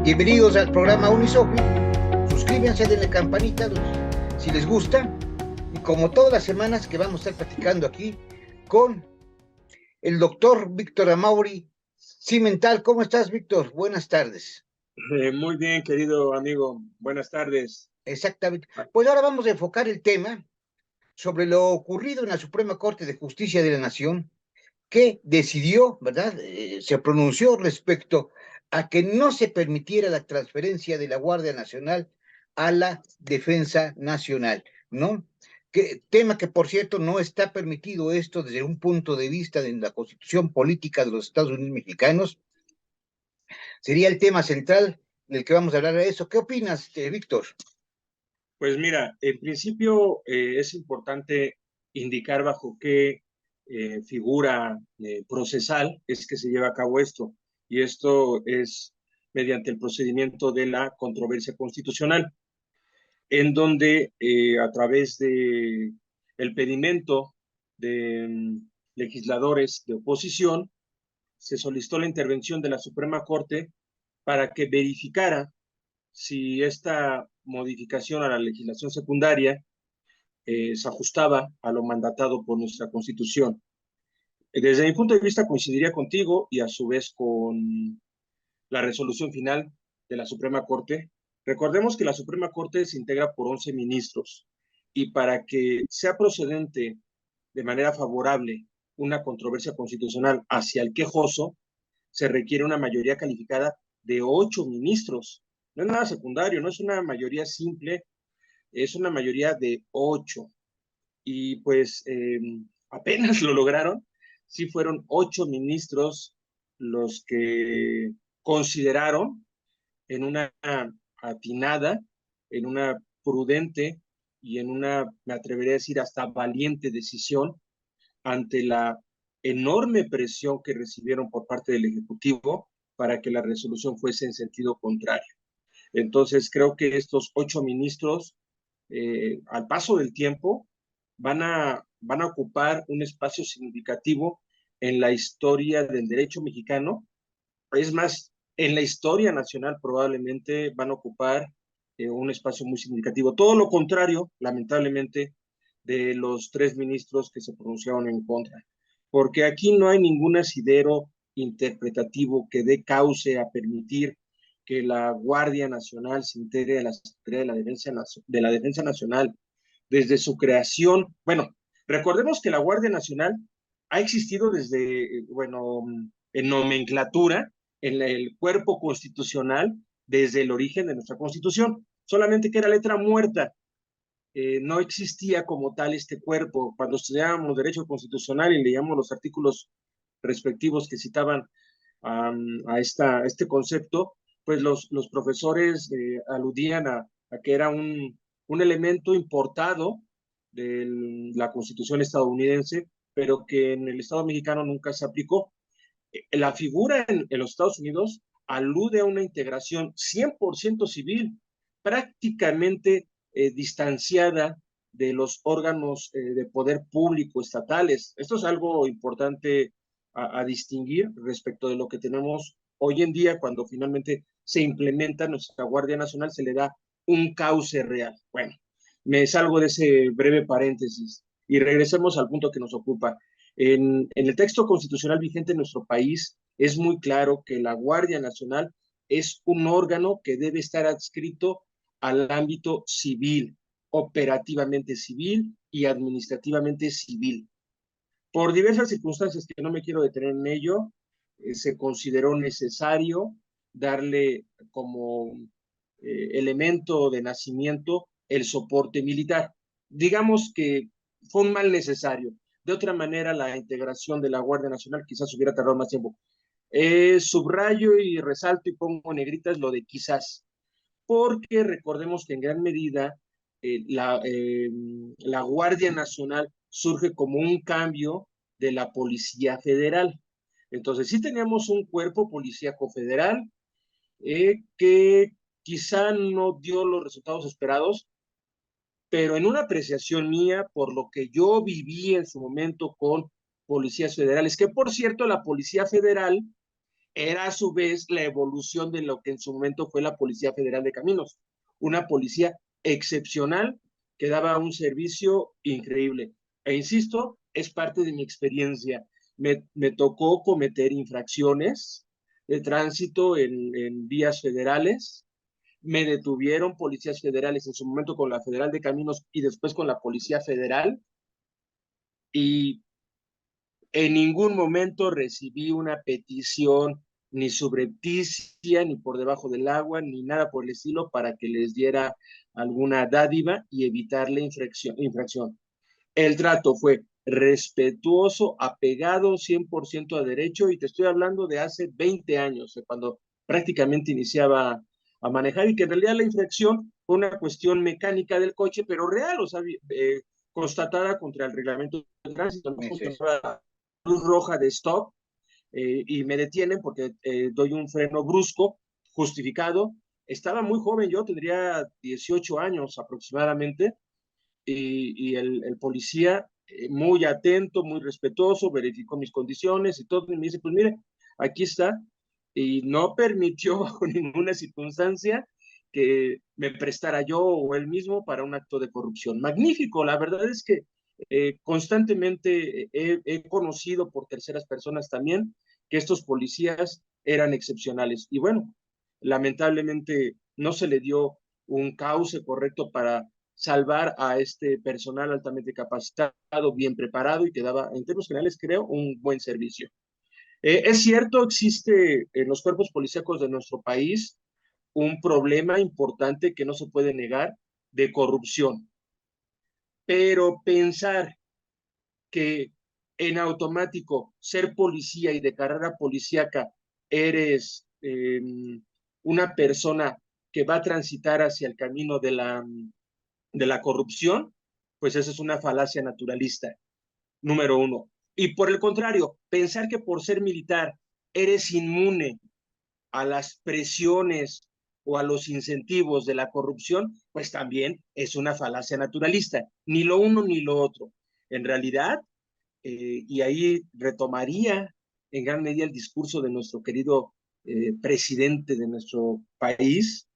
Bienvenidos al programa Unisofi. Suscríbanse, denle campanita si les gusta. Y como todas las semanas que vamos a estar platicando aquí con el doctor Víctor Amaury Cimental. ¿Cómo estás, Víctor? Buenas tardes. Muy bien, querido amigo. Buenas tardes. Exactamente. Pues ahora vamos a enfocar el tema sobre lo ocurrido en la Suprema Corte de Justicia de la Nación, que decidió, ¿verdad? Se pronunció respecto a que no se permitiera la transferencia de la Guardia Nacional a la Defensa Nacional, ¿no? Tema que, por cierto, no está permitido esto desde un punto de vista de la Constitución Política de los Estados Unidos Mexicanos. Sería el tema central del que vamos a hablar de eso. ¿Qué opinas, Víctor? Pues mira, en principio es importante indicar bajo qué figura procesal es que se lleva a cabo esto. Y esto es mediante el procedimiento de la controversia constitucional, en donde a través de el pedimento de legisladores de oposición se solicitó la intervención de la Suprema Corte para que verificara si esta modificación a la legislación secundaria se ajustaba a lo mandatado por nuestra Constitución. Desde mi punto de vista coincidiría contigo y a su vez con la resolución final de la Suprema Corte. Recordemos que la Suprema Corte se integra por 11 ministros y para que sea procedente de manera favorable una controversia constitucional hacia el quejoso, se requiere una mayoría calificada de 8 ministros. No es nada secundario, no es una mayoría simple, es una mayoría de 8. Y pues apenas lo lograron. Sí fueron 8 ministros los que consideraron en una atinada, en una prudente y en una, me atrevería a decir, hasta valiente decisión ante la enorme presión que recibieron por parte del Ejecutivo para que la resolución fuese en sentido contrario. Entonces, creo que estos 8 ministros, al paso del tiempo, van a ocupar un espacio significativo en la historia del derecho mexicano. Es más, en la historia nacional probablemente van a ocupar un espacio muy significativo. Todo lo contrario, lamentablemente, de los 3 ministros que se pronunciaron en contra. Porque aquí no hay ningún asidero interpretativo que dé cauce a permitir que la Guardia Nacional se integre a la Secretaría de la Defensa Nacional desde su creación. Bueno, recordemos que la Guardia Nacional ha existido desde, bueno, en nomenclatura, en el cuerpo constitucional, desde el origen de nuestra Constitución, solamente que era letra muerta. No existía como tal este cuerpo. Cuando estudiábamos Derecho Constitucional y leíamos los artículos respectivos que citaban este concepto, pues los profesores aludían a que era un elemento importado de la Constitución estadounidense, pero que en el Estado mexicano nunca se aplicó. La figura en los Estados Unidos alude a una integración 100% civil, prácticamente distanciada de los órganos de poder público estatales. Esto es algo importante a distinguir respecto de lo que tenemos hoy en día. Cuando finalmente se implementa nuestra Guardia Nacional, se le da un cauce real. Bueno, me salgo de ese breve paréntesis y regresemos al punto que nos ocupa. En el texto constitucional vigente en nuestro país es muy claro que la Guardia Nacional es un órgano que debe estar adscrito al ámbito civil, operativamente civil y administrativamente civil. Por diversas circunstancias que no me quiero detener en ello, se consideró necesario darle como elemento de nacimiento el soporte militar. Digamos que fue un mal necesario. De otra manera, la integración de la Guardia Nacional quizás hubiera tardado más tiempo. Subrayo y resalto y pongo negritas lo de quizás, porque recordemos que en gran medida la Guardia Nacional surge como un cambio de la Policía Federal. Entonces, sí teníamos un cuerpo policíaco federal que quizá no dio los resultados esperados, pero en una apreciación mía, por lo que yo viví en su momento con policías federales, que por cierto, la Policía Federal era a su vez la evolución de lo que en su momento fue la Policía Federal de Caminos, una policía excepcional que daba un servicio increíble. E insisto, es parte de mi experiencia. Me tocó cometer infracciones de tránsito en vías federales. Me detuvieron policías federales en su momento con la Federal de Caminos y después con la Policía Federal. Y en ningún momento recibí una petición ni subrepticia, ni por debajo del agua, ni nada por el estilo para que les diera alguna dádiva y evitar la infracción. El trato fue respetuoso, apegado 100% a derecho, y te estoy hablando de hace 20 años, cuando prácticamente iniciaba a manejar, y que en realidad la infracción fue una cuestión mecánica del coche, pero real, o sea, constatada contra el reglamento de tránsito. No Eso es. funcionaba la luz roja de stop, y me detienen porque doy un freno brusco, justificado. Estaba muy joven, yo tendría 18 años aproximadamente, y el policía, muy atento, muy respetuoso, verificó mis condiciones y todo, y me dice, pues mire, aquí está, y no permitió bajo ninguna circunstancia que me prestara yo o él mismo para un acto de corrupción. Magnífico, la verdad es que constantemente he conocido por terceras personas también que estos policías eran excepcionales. Y bueno, lamentablemente no se le dio un cauce correcto para salvar a este personal altamente capacitado, bien preparado y que daba, en términos generales, creo, un buen servicio. Es cierto, existe en los cuerpos policíacos de nuestro país un problema importante que no se puede negar de corrupción, pero pensar que en automático ser policía y de carrera policíaca eres una persona que va a transitar hacia el camino de la corrupción, pues esa es una falacia naturalista, número uno. Y por el contrario, pensar que por ser militar eres inmune a las presiones o a los incentivos de la corrupción, pues también es una falacia naturalista. Ni lo uno ni lo otro. En realidad, y ahí retomaría en gran medida el discurso de nuestro querido presidente de nuestro país,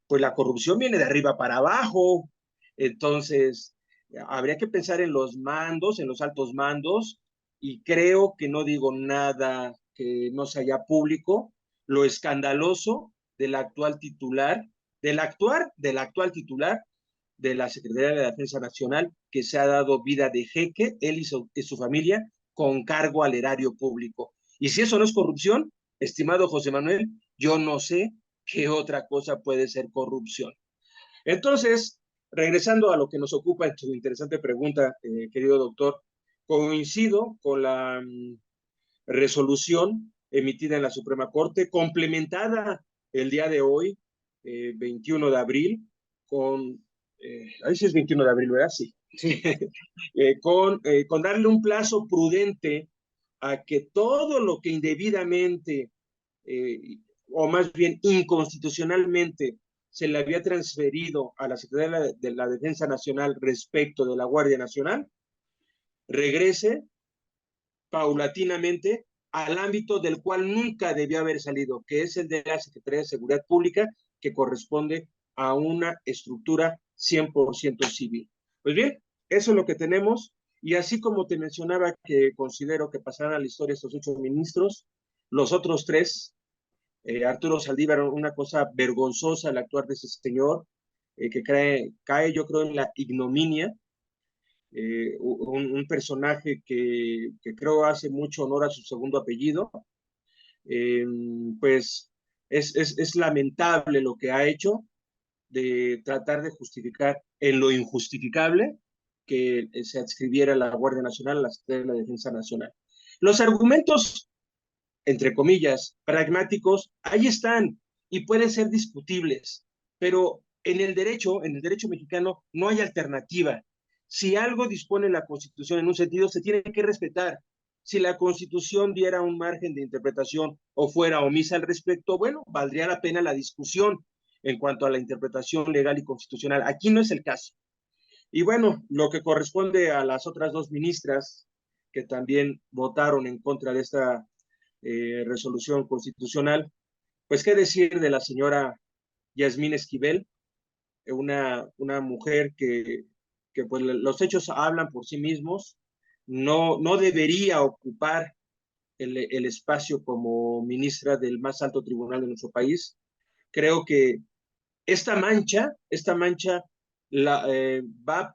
pues la corrupción viene de arriba para abajo. Entonces, habría que pensar en los mandos, en los altos mandos, y creo que no digo nada que no sea público, lo escandaloso del actual titular, del actual titular de la Secretaría de la Defensa Nacional, que se ha dado vida de jeque, él y su familia, con cargo al erario público. Y si eso no es corrupción, estimado José Manuel, yo no sé qué otra cosa puede ser corrupción. Entonces, regresando a lo que nos ocupa en tu interesante pregunta, querido doctor, coincido con la resolución emitida en la Suprema Corte, complementada el día de hoy, 21 de abril, con, ahí sí es 21 de abril, ¿verdad? Sí. Sí, Con darle un plazo prudente a que todo lo que indebidamente, eh, o más bien inconstitucionalmente, se le había transferido a la Secretaría de la Defensa Nacional respecto de la Guardia Nacional, regrese paulatinamente al ámbito del cual nunca debió haber salido, que es el de la Secretaría de Seguridad Pública, que corresponde a una estructura 100% civil. Pues bien, eso es lo que tenemos, y así como te mencionaba que considero que pasarán a la historia estos 8 ministros, los otros 3, Arturo Saldívar, una cosa vergonzosa el actuar de ese señor, que cae yo creo en la ignominia, un personaje que creo hace mucho honor a su segundo apellido, eh, pues es lamentable lo que ha hecho de tratar de justificar en lo injustificable que se adscribiera a la Guardia Nacional, a la Secretaría de la Defensa Nacional. Los argumentos, entre comillas, pragmáticos, ahí están y pueden ser discutibles, pero en el derecho mexicano no hay alternativa. Si algo dispone la Constitución en un sentido, se tiene que respetar. Si la Constitución diera un margen de interpretación o fuera omisa al respecto, bueno, valdría la pena la discusión en cuanto a la interpretación legal y constitucional. Aquí no es el caso. Y bueno, lo que corresponde a las otras 2 ministras que también votaron en contra de esta resolución constitucional. Pues qué decir de la señora Yasmín Esquivel, una mujer que pues los hechos hablan por sí mismos, no debería ocupar el espacio como ministra del más alto tribunal de nuestro país. Creo que esta mancha va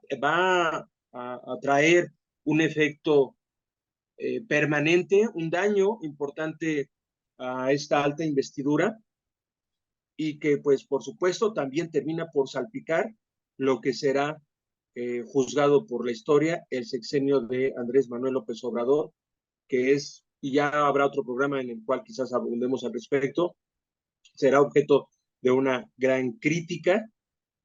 a traer un efecto permanente, un daño importante a esta alta investidura y que pues por supuesto también termina por salpicar lo que será juzgado por la historia el sexenio de Andrés Manuel López Obrador, que es, y ya habrá otro programa en el cual quizás abundemos al respecto, será objeto de una gran crítica.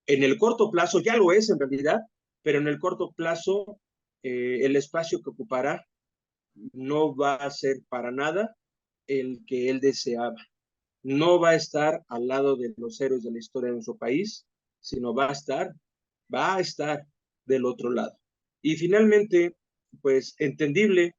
En el corto plazo, ya lo es en realidad, pero en el corto plazo el espacio que ocupará no va a ser para nada el que él deseaba. No va a estar al lado de los héroes de la historia de nuestro país, sino va a estar del otro lado. Y finalmente, pues entendible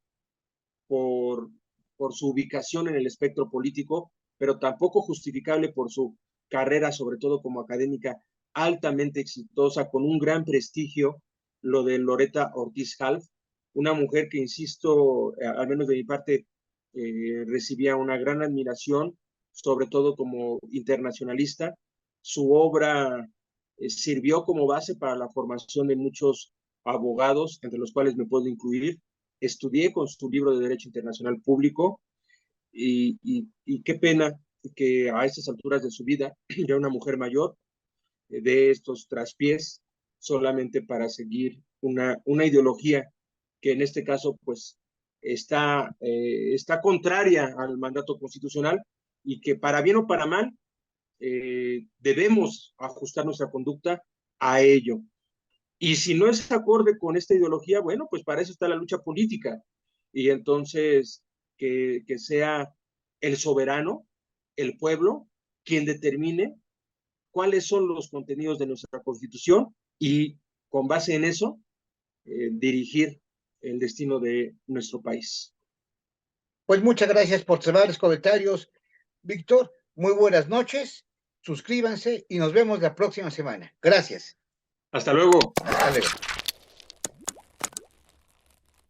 por, por su ubicación en el espectro político, pero tampoco justificable por su carrera, sobre todo como académica, altamente exitosa, con un gran prestigio, lo de Loretta Ortiz Half, una mujer que, insisto, al menos de mi parte, recibía una gran admiración, sobre todo como internacionalista. Su obra sirvió como base para la formación de muchos abogados, entre los cuales me puedo incluir. Estudié con su libro de Derecho Internacional Público y qué pena que a estas alturas de su vida, ya una mujer mayor, de estos traspiés solamente para seguir una ideología que en este caso pues está contraria al mandato constitucional y que para bien o para mal debemos ajustar nuestra conducta a ello. Y si no es acorde con esta ideología, bueno, pues para eso está la lucha política. Y entonces que sea el soberano, el pueblo, quien determine cuáles son los contenidos de nuestra Constitución y con base en eso dirigir el destino de nuestro país. Pues muchas gracias por observar los comentarios, Víctor. Muy buenas noches. Suscríbanse y nos vemos la próxima semana. Gracias. Hasta luego. Hasta luego.